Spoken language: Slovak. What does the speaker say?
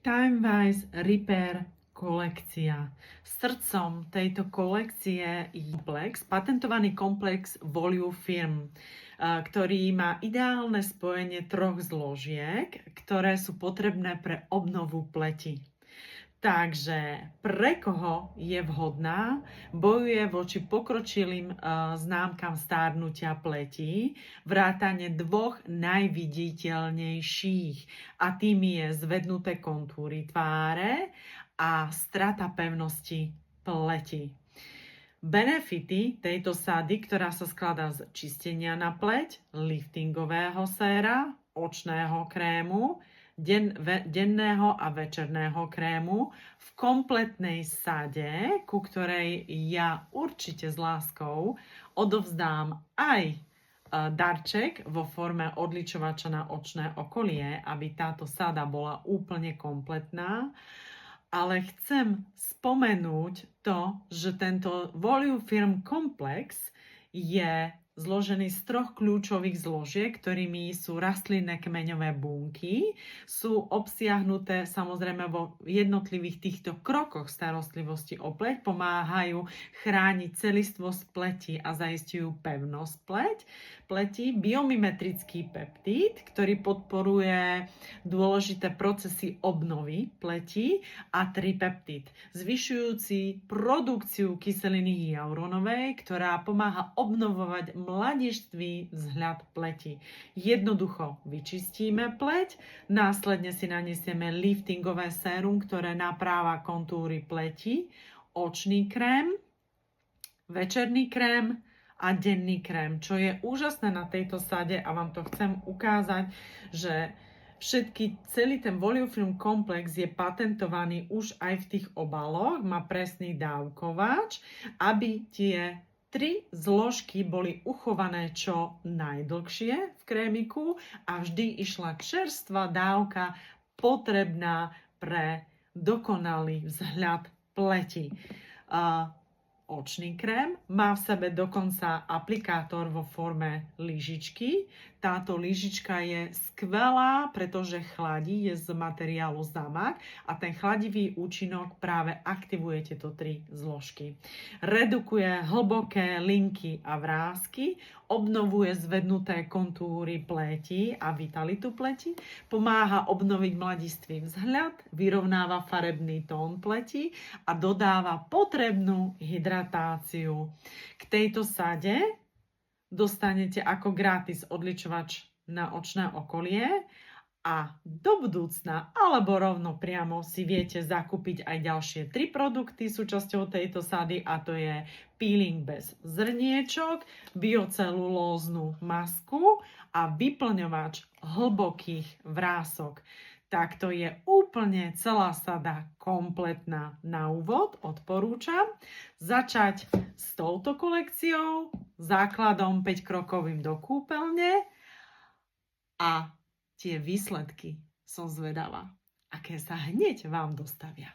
Timewise Repair kolekcia. Srdcom tejto kolekcie je patentovaný komplex Volume Firm, ktorý má ideálne spojenie troch zložiek, ktoré sú potrebné pre obnovu pleti. Takže pre koho je vhodná? Bojuje voči pokročilým známkam stárnutia pleti, vrátane dvoch najviditeľnejších, a tými je zvednuté kontúry tváre a strata pevnosti pleti. Benefity tejto sady, ktorá sa skladá z čistenia na pleť, liftingového séra, očného krému, denného a večerného krému v kompletnej sade, ku ktorej ja určite s láskou odovzdám aj darček vo forme odličovača na očné okolie, aby táto sada bola úplne kompletná. Ale chcem spomenúť to, že tento Volume Firm komplex je zložený z troch kľúčových zložiek, ktorými sú rastlinné kmeňové bunky. Sú obsiahnuté samozrejme vo jednotlivých týchto krokoch starostlivosti o pleť, pomáhajú chrániť celistvosť pleti a zaistujú pevnosť pleti, biomimetrický peptíd, ktorý podporuje dôležité procesy obnovy pleti, a tripeptíd, zvyšujúci produkciu kyseliny hyaluronovej, ktorá pomáha obnovovať mladistvý vzhľad pleti. Jednoducho vyčistíme pleť, následne si naniesieme liftingové sérum, ktoré napráva kontúry pleti, očný krém, večerný krém a denný krém. Čo je úžasné na tejto sade, a vám to chcem ukázať, že celý ten Volume Firm komplex je patentovaný už aj v tých obaloch, má presný dávkovač, aby tie tri zložky boli uchované čo najdlhšie v krémiku a vždy išla čerstvá dávka potrebná pre dokonalý vzhľad pleti. Očný krém má v sebe dokonca aplikátor vo forme lyžičky. Táto lyžička je skvelá, pretože chladí, je z materiálu zamak a ten chladivý účinok práve aktivuje tieto tri zložky. Redukuje hlboké linky a vrásky, obnovuje zvednuté kontúry pleti a vitalitu pleti, pomáha obnoviť mladistvý vzhľad, vyrovnáva farebný tón pleti a dodáva potrebnú hydratáciu. K tejto sade dostanete ako gratis odličovač na očné okolie a do budúcna alebo rovno priamo si viete zakúpiť aj ďalšie 3 produkty súčasťou tejto sady, a to je peeling bez zrniečok, biocelulóznu masku a vyplňovač hlbokých vrások. Takto je úplne celá sada kompletná. Na úvod odporúčam začať s touto kolekciou, základom 5-krokovým do kúpeľne, a tie výsledky som zvedavá, aké sa hneď vám dostavia.